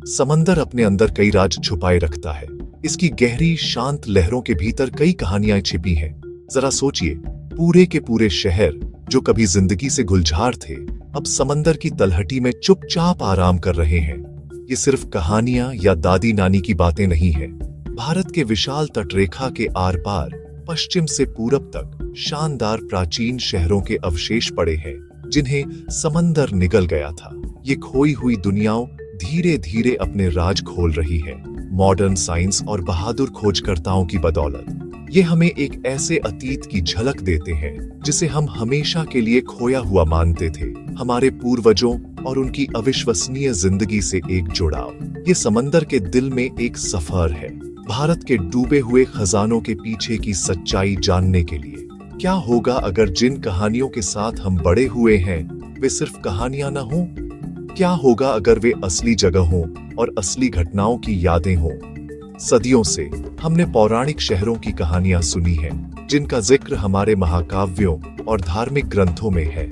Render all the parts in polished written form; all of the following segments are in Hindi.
समंदर अपने अंदर कई राज छुपाए रखता है। इसकी गहरी शांत लहरों के भीतर कई कहानियां छिपी हैं। जरा सोचिए, पूरे के पूरे शहर जो कभी जिंदगी से गुलजार थे, अब समंदर की तलहटी में चुपचाप आराम कर रहे हैं। ये सिर्फ कहानियां या दादी नानी की बातें नहीं है। भारत के विशाल तटरेखा के आर पार पश्चिम से पूरब तक शानदार प्राचीन शहरों के अवशेष पड़े हैं, जिन्हें समंदर निगल गया था। ये खोई हुई दुनियाओं धीरे धीरे अपने राज खोल रही है, मॉडर्न साइंस और बहादुर खोजकर्ताओं की बदौलत। ये हमें एक ऐसे अतीत की झलक देते हैं जिसे हम हमेशा के लिए खोया हुआ मानते थे। हमारे पूर्वजों और उनकी अविश्वसनीय जिंदगी से एक जुड़ाव। ये समंदर के दिल में एक सफर है, भारत के डूबे हुए खजानों के पीछे की सच्चाई जानने के लिए। क्या होगा अगर जिन कहानियों के साथ हम बड़े हुए हैं वे सिर्फ कहानियां न हों? क्या होगा अगर वे असली जगह हों और असली घटनाओं की यादें हों? सदियों से हमने पौराणिक शहरों की कहानियां सुनी हैं, जिनका जिक्र हमारे महाकाव्यों और धार्मिक ग्रंथों में है।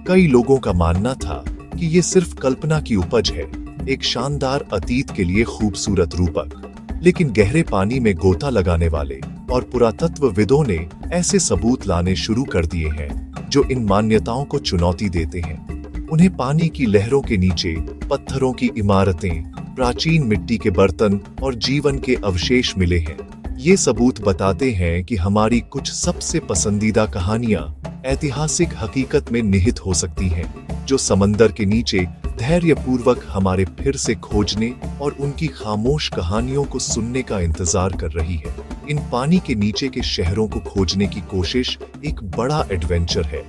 कई लोगों का मानना था कि ये सिर्फ कल्पना की उपज है, एक शानदार अतीत के लिए खूबसूरत रूपक। लेकिन गहरे पानी में गोता लगाने वाले और पुरातत्वविदों ने ऐसे सबूत लाने शुरू कर दिए हैं जो इन मान्यताओं को चुनौती देते हैं। उन्हें पानी की लहरों के नीचे पत्थरों की इमारतें, प्राचीन मिट्टी के बर्तन और जीवन के अवशेष मिले हैं। ये सबूत बताते हैं कि हमारी कुछ सबसे पसंदीदा कहानियां ऐतिहासिक हकीकत में निहित हो सकती हैं, जो समंदर के नीचे धैर्यपूर्वक हमारे फिर से खोजने और उनकी खामोश कहानियों को सुनने का इंतजार कर रही है। इन पानी के नीचे के शहरों को खोजने की कोशिश एक बड़ा एडवेंचर है।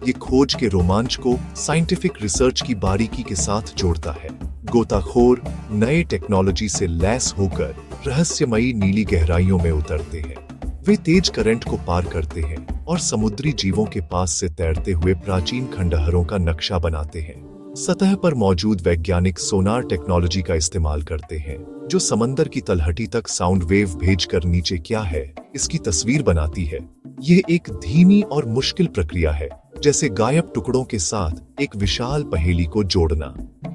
ये खोज के रोमांच को साइंटिफिक रिसर्च की बारीकी के साथ जोड़ता है। गोताखोर नए टेक्नोलॉजी से लैस होकर रहस्यमयी नीली गहराइयों में उतरते हैं। वे तेज करंट को पार करते हैं और समुद्री जीवों के पास से तैरते हुए प्राचीन खंडहरों का नक्शा बनाते हैं। सतह पर मौजूद वैज्ञानिक सोनार टेक्नोलॉजी का इस्तेमाल करते हैं, जो समंदर की तलहटी तक साउंड वेव भेजकर नीचे क्या है इसकी तस्वीर बनाती है। यह एक धीमी और मुश्किल प्रक्रिया है, जैसे गायब टुकड़ों के साथ एक विशाल पहेली को जोड़ना।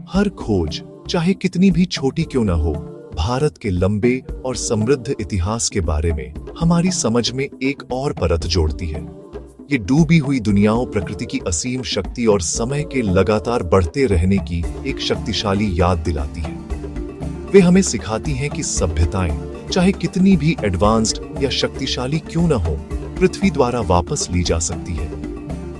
हर खोज, चाहे कितनी भी छोटी क्यों न हो, भारत के लंबे और समृद्ध इतिहास के बारे में हमारी समझ में एक और परत जोड़ती है। ये डूबी हुई दुनियाओं प्रकृति की असीम शक्ति और समय के लगातार बढ़ते रहने की एक शक्तिशाली याद दिलाती है। वे हमें सिखाती हैं कि सभ्यताएं, चाहे कितनी भी एडवांस्ड या शक्तिशाली क्यों न हो, पृथ्वी द्वारा वापस ली जा सकती है।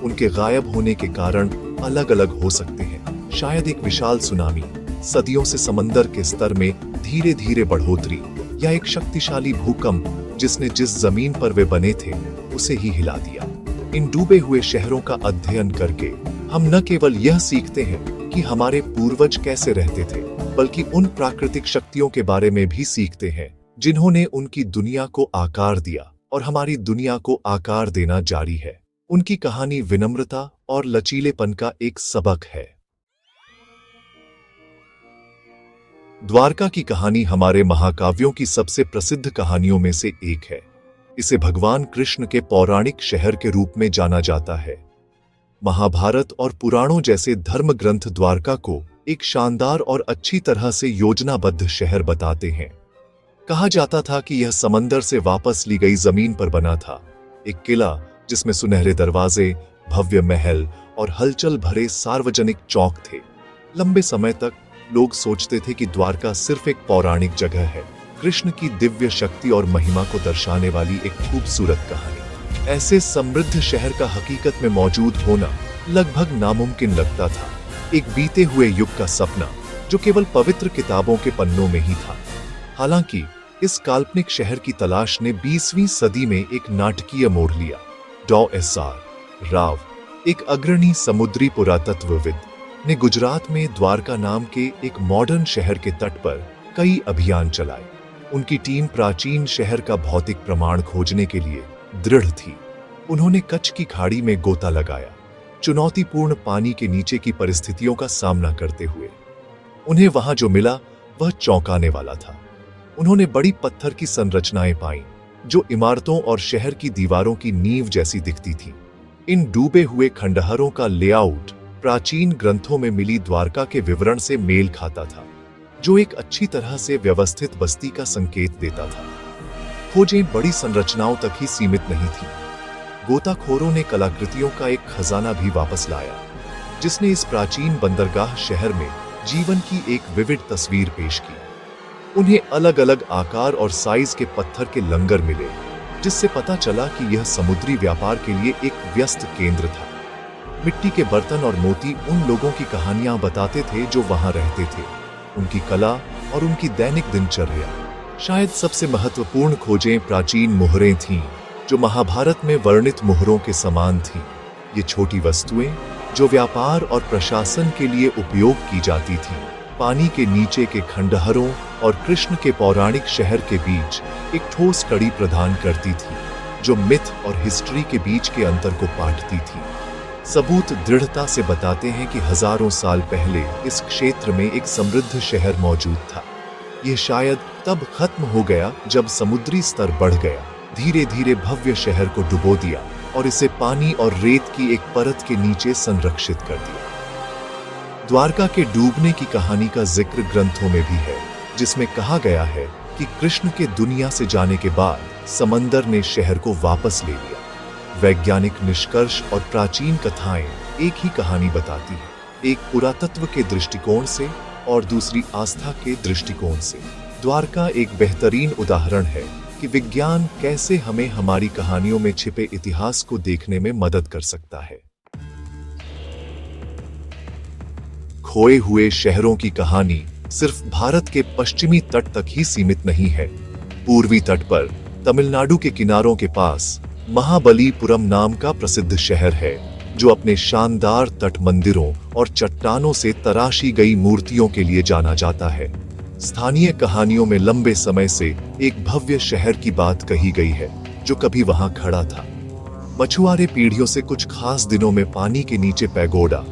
उनके गायब होने के कारण अलग अलग हो सकते हैं। शायद एक विशाल सुनामी, सदियों से समंदर के स्तर में धीरे धीरे बढ़ोतरी, या एक शक्तिशाली भूकंप जिसने जिस जमीन पर वे बने थे उसे ही हिला दिया। इन डूबे हुए शहरों का अध्ययन करके हम न केवल यह सीखते हैं कि हमारे पूर्वज कैसे रहते थे, बल्कि उन प्राकृतिक शक्तियों के बारे में भी सीखते हैं जिन्होंने उनकी दुनिया को आकार दिया और हमारी दुनिया को आकार देना जारी है। उनकी कहानी विनम्रता और लचीलेपन का एक सबक है। द्वारका की कहानी हमारे महाकाव्यों की सबसे प्रसिद्ध कहानियों में से एक है। इसे भगवान कृष्ण के पौराणिक शहर के रूप में जाना जाता है। महाभारत और पुराणों जैसे धर्म ग्रंथ द्वारका को एक शानदार और अच्छी तरह से योजनाबद्ध शहर बताते हैं। कहा जाता था कि यह समंदर से वापस ली गई जमीन पर बना था, एक किला जिसमें सुनहरे दरवाजे, भव्य महल और हलचल भरे सार्वजनिक चौक थे। लंबे समय तक लोग सोचते थे कि द्वारका सिर्फ एक पौराणिक जगह है, कृष्ण की दिव्य शक्ति और महिमा को दर्शाने वाली एक खूबसूरत कहानी। ऐसे समृद्ध शहर का हकीकत में मौजूद होना लगभग नामुमकिन लगता था, एक बीते हुए युग का सपना जो केवल पवित्र किताबों के पन्नों में ही था। हालांकि इस काल्पनिक शहर की तलाश ने 20वीं सदी में एक नाटकीय मोड़ लिया। डॉ एस.आर. राव, एक अग्रणी समुद्री पुरातत्वविद, ने गुजरात में द्वारका नाम के एक मॉडर्न शहर के तट पर कई अभियान चलाए। उनकी टीम प्राचीन शहर का भौतिक प्रमाण खोजने के लिए दृढ़ थी। उन्होंने कच्छ की खाड़ी में गोता लगाया, चुनौतीपूर्ण पानी के नीचे की परिस्थितियों का सामना करते हुए। उन्हें वहां जो मिला वह चौंकाने वाला था। उन्होंने बड़ी पत्थर की संरचनाएं पाईं, जो इमारतों और शहर की दीवारों की नींव जैसी दिखती थी। इन डूबे हुए खंडहरों का लेआउट प्राचीन ग्रंथों में मिली द्वारका के विवरण से मेल खाता था। जो एक अच्छी तरह से व्यवस्थित बस्ती का संकेत देता था। खोजें बड़ी संरचनाओं तक ही सीमित नहीं थी। गोताखोरों ने कलाकृतियों का एक खजाना भी वापस लाया, जिसने इस प्राचीन बंदरगाह शहर में जीवन की एक विविड तस्वीर पेश की। उन्हें अलग अलग आकार और साइज के पत्थर के लंगर मिले, जिससे पता चला कि यह समुद्री व्यापार के लिए एक व्यस्त केंद्र था। मिट्टी के बर्तन और मोती उन लोगों की कहानियां बताते थे जो वहां रहते थे, उनकी कला और उनकी दैनिक दिनचर्या। शायद सबसे महत्वपूर्ण खोजें प्राचीन मुहरें थीं, जो महाभारत में वर्णित मुहरों के समान थीं। ये छोटी वस्तुएं जो व्यापार और प्रशासन के लिए उपयोग की जाती थीं, पानी के नीचे के खंडहरों और कृष्ण के पौराणिक शहर के बीच एक ठोस कड़ी प्रदान करती थी, जो मिथ और हिस्ट्री के बीच के अंतर को पाटती थी। सबूत दृढ़ता से बताते हैं कि हजारों साल पहले इस क्षेत्र में एक समृद्ध शहर मौजूद था। यह शायद तब खत्म हो गया जब समुद्री स्तर बढ़ गया, धीरे धीरे भव्य शहर को डुबो दिया और इसे पानी और रेत की एक परत के नीचे संरक्षित कर दिया। द्वारका के डूबने की कहानी का जिक्र ग्रंथों में भी है, जिसमें कहा गया है कि कृष्ण के दुनिया से जाने के बाद समंदर ने शहर को वापस ले लिया। वैज्ञानिक निष्कर्ष और प्राचीन कथाएं एक ही कहानी बताती हैं, एक पुरातत्व के दृष्टिकोण से और दूसरी आस्था के दृष्टिकोण से। द्वारका एक बेहतरीन उदाहरण है कि विज्ञान कैसे हमें हमारी कहानियों में छिपे इतिहास को देखने में मदद कर सकता है। खोए हुए शहरों की कहानी सिर्फ भारत के पश्चिमी तट तक ही सीमित नहीं है। पूर्वी तट पर तमिलनाडु के किनारों के पास महाबलीपुरम नाम का प्रसिद्ध शहर है, जो अपने शानदार तट मंदिरों और चट्टानों से तराशी गई मूर्तियों के लिए जाना जाता है। स्थानीय कहानियों में लंबे समय से एक भव्य शहर की बात कही गई है, जो कभी वहां खड़ा था। मछुआरे पीढ़ियों से कुछ खास दिनों में पानी के नीचे पैगोडा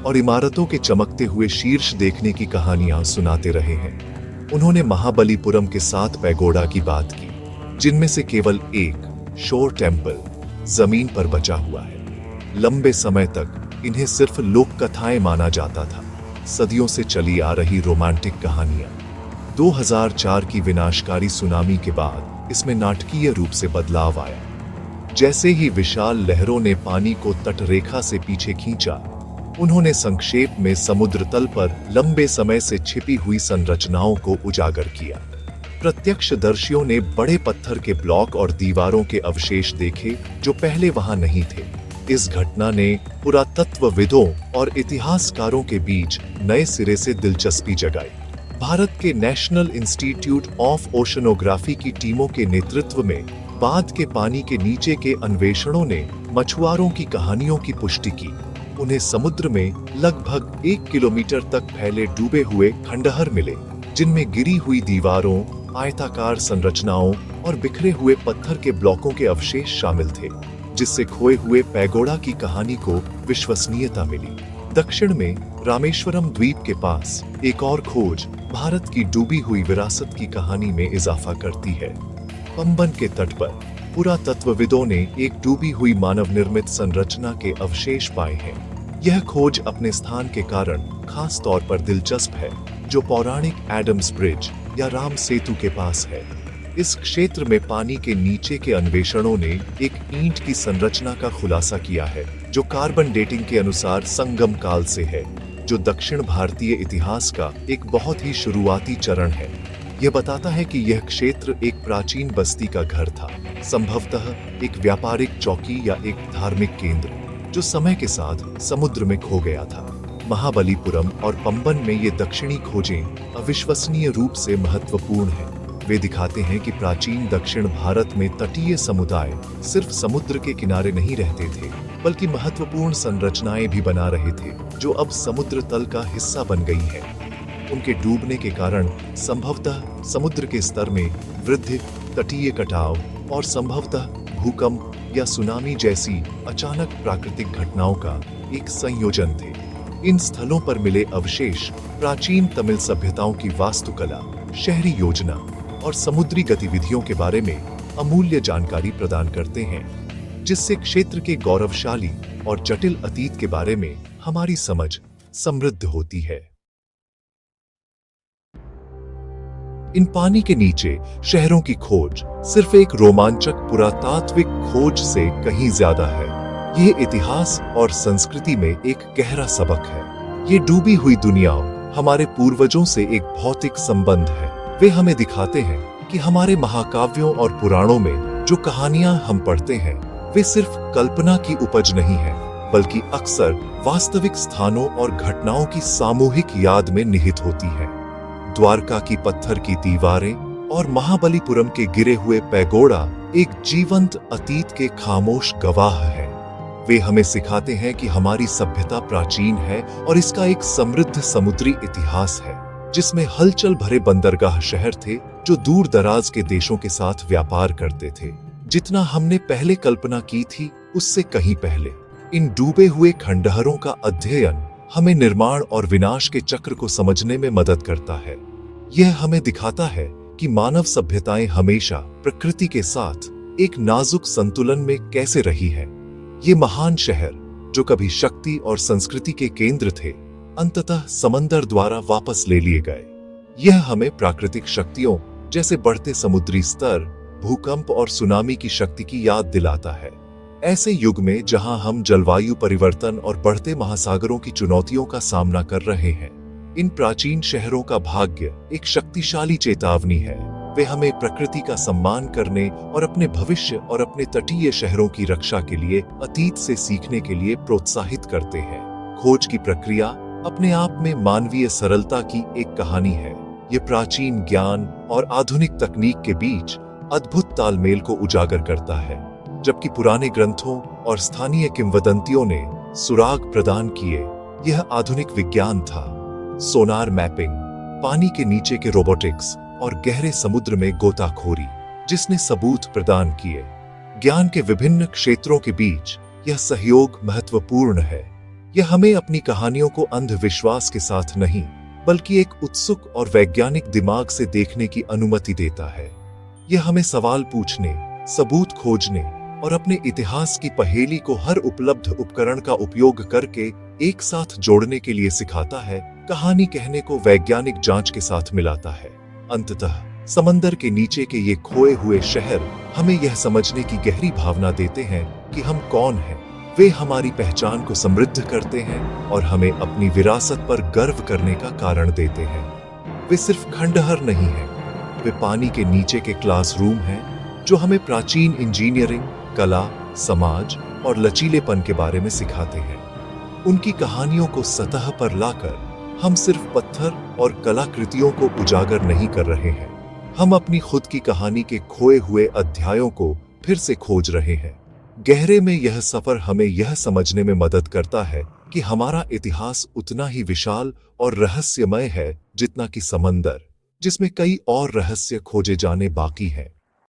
और इमारतों के चमकते हुए शीर्ष देखने की कहानियां सुनाते रहे हैं। उन्होंने महाबलीपुरम के 7 पैगोडा की बात की, जिनमें से केवल एक शोर टेम्पल जमीन पर बचा हुआ है। लंबे समय तक इन्हें सिर्फ लोक कथाएं माना जाता था। सदियों से चली आ रही रोमांटिक कहानियां 2004 की विनाशकारी सुनामी के बाद इसमें नाटकीय रूप से बदलाव आया। जैसे ही विशाल लहरों ने पानी को तटरेखा से पीछे खींचा, उन्होंने संक्षेप में समुद्र तल पर लंबे समय से छिपी हुई संरचनाओं को उजागर किया। प्रत्यक्षदर्शियों ने बड़े पत्थर के ब्लॉक और दीवारों के अवशेष देखे, जो पहले वहां नहीं थे। इस घटना ने पुरातत्वविदों और इतिहासकारों के बीच नए सिरे से दिलचस्पी जगाई। भारत के नेशनल इंस्टीट्यूट ऑफ ओशनोग्राफी की टीमों के नेतृत्व में बाद के पानी के नीचे के अन्वेषणों ने मछुआरों की कहानियों की पुष्टि की। उन्हें समुद्र में लगभग 1 किलोमीटर तक फैले डूबे हुए खंडहर मिले, जिनमें गिरी हुई दीवारों, आयताकार संरचनाओं और बिखरे हुए पत्थर के ब्लॉकों के अवशेष शामिल थे, जिससे खोए हुए पैगोडा की कहानी को विश्वसनीयता मिली। दक्षिण में रामेश्वरम द्वीप के पास एक और खोज भारत की डूबी हुई विरासत की कहानी में इजाफा करती है। पंबन के तट पर पुरातत्वविदों ने एक डूबी हुई मानव निर्मित संरचना के अवशेष पाए हैं। यह खोज अपने स्थान के कारण खास तौर पर दिलचस्प है, जो पौराणिक एडम्स ब्रिज या राम सेतु के पास है। इस क्षेत्र में पानी के नीचे के अन्वेषणों ने एक ईंट की संरचना का खुलासा किया है, जो कार्बन डेटिंग के अनुसार संगम काल से है, जो दक्षिण भारतीय इतिहास का एक बहुत ही शुरुआती चरण है। यह बताता है कि यह क्षेत्र एक प्राचीन बस्ती का घर था, संभवतः एक व्यापारिक चौकी या एक धार्मिक केंद्र, जो समय के साथ समुद्र में खो गया था। महाबलीपुरम और पंबन में ये दक्षिणी खोजें अविश्वसनीय रूप से महत्वपूर्ण हैं। वे दिखाते हैं कि प्राचीन दक्षिण भारत में तटीय समुदाय सिर्फ समुद्र के किनारे नहीं रहते थे, बल्कि महत्वपूर्ण संरचनाएं भी बना रहे थे, जो अब समुद्र तल का हिस्सा बन गई है। उनके डूबने के कारण संभवतः समुद्र के स्तर में वृद्धि, तटीय कटाव और संभवतः भूकंप या सुनामी जैसी अचानक प्राकृतिक घटनाओं का एक संयोजन थे। इन स्थलों पर मिले अवशेष प्राचीन तमिल सभ्यताओं की वास्तुकला, शहरी योजना और समुद्री गतिविधियों के बारे में अमूल्य जानकारी प्रदान करते हैं, जिससे क्षेत्र के गौरवशाली और जटिल अतीत के बारे में हमारी समझ समृद्ध होती है। इन पानी के नीचे शहरों की खोज सिर्फ एक रोमांचक पुरातात्विक खोज से कहीं ज्यादा है। ये इतिहास और संस्कृति में एक गहरा सबक है। ये डूबी हुई दुनिया हमारे पूर्वजों से एक भौतिक संबंध है। वे हमें दिखाते हैं कि हमारे महाकाव्यों और पुराणों में जो कहानियां हम पढ़ते हैं वे सिर्फ कल्पना की उपज नहीं है, बल्कि अक्सर वास्तविक स्थानों और घटनाओं की सामूहिक याद में निहित होती है। द्वारका की पत्थर की दीवारें और महाबलीपुरम के गिरे हुए पैगोडा एक जीवंत अतीत के खामोश गवाह हैं। वे हमें सिखाते हैं कि हमारी सभ्यता प्राचीन है और इसका एक समृद्ध समुद्री इतिहास है, जिसमें हलचल भरे बंदरगाह शहर थे जो दूर दराज के देशों के साथ व्यापार करते थे। जितना हमने पहले कल्पना की थी उससे कहीं पहले। इन डूबे हुए खंडहरों का अध्ययन हमें निर्माण और विनाश के चक्र को समझने में मदद करता है। यह हमें दिखाता है कि मानव सभ्यताएं हमेशा प्रकृति के साथ एक नाजुक संतुलन में कैसे रही हैं। ये महान शहर जो कभी शक्ति और संस्कृति के केंद्र थे, अंततः समंदर द्वारा वापस ले लिए गए। यह हमें प्राकृतिक शक्तियों जैसे बढ़ते समुद्री स्तर, भूकंप और सुनामी की शक्ति की याद दिलाता है। ऐसे युग में जहां हम जलवायु परिवर्तन और बढ़ते महासागरों की चुनौतियों का सामना कर रहे हैं, इन प्राचीन शहरों का भाग्य एक शक्तिशाली चेतावनी है। वे हमें प्रकृति का सम्मान करने और अपने भविष्य और अपने तटीय शहरों की रक्षा के लिए अतीत से सीखने के लिए प्रोत्साहित करते हैं। खोज की प्रक्रिया अपने आप में मानवीय सरलता की एक कहानी है। ये प्राचीन ज्ञान और आधुनिक तकनीक के बीच अद्भुत तालमेल को उजागर करता है। जबकि पुराने ग्रंथों और स्थानीय किंवदंतियों ने सुराग प्रदान किए, यह आधुनिक विज्ञान था। सोनार मैपिंग, पानी के नीचे के रोबोटिक्स और गहरे समुद्र में गोताखोरी, जिसने सबूत प्रदान किए। ज्ञान के विभिन्न क्षेत्रों के बीच यह सहयोग महत्वपूर्ण है। यह हमें अपनी कहानियों को अंधविश्वास के साथ नहीं, बल्कि एक उत्सुक और वैज्ञानिक दिमाग से देखने की अनुमति देता है। यह हमें सवाल पूछने, सबूत खोजने और अपने इतिहास की पहेली को हर उपलब्ध उपकरण का उपयोग करके एक साथ जोड़ने के लिए सिखाता है। कहानी कहने को वैज्ञानिक जांच के साथ मिलाता है। अंततः समंदर के नीचे के ये खोए हुए शहर हमें यह समझने की गहरी भावना देते हैं कि हम कौन हैं। वे हमारी पहचान को समृद्ध करते हैं और हमें अपनी विरासत पर गर्व करने का कारण देते हैं। वे सिर्फ खंडहर नहीं हैं, वे पानी के नीचे के क्लासरूम हैं जो हमें प्राचीन इंजीनियरिंग, कला, समाज और लचीलेपन के बारे में सिखाते हैं। उनकी कहानियों को सतह पर लाकर हम सिर्फ पत्थर और कलाकृतियों को उजागर नहीं कर रहे हैं, हम अपनी खुद की कहानी के खोए हुए अध्यायों को फिर से खोज रहे हैं। गहरे में यह सफर हमें यह समझने में मदद करता है कि हमारा इतिहास उतना ही विशाल और रहस्यमय है जितना कि समंदर, जिसमें कई और रहस्य खोजे जाने बाकी हैं।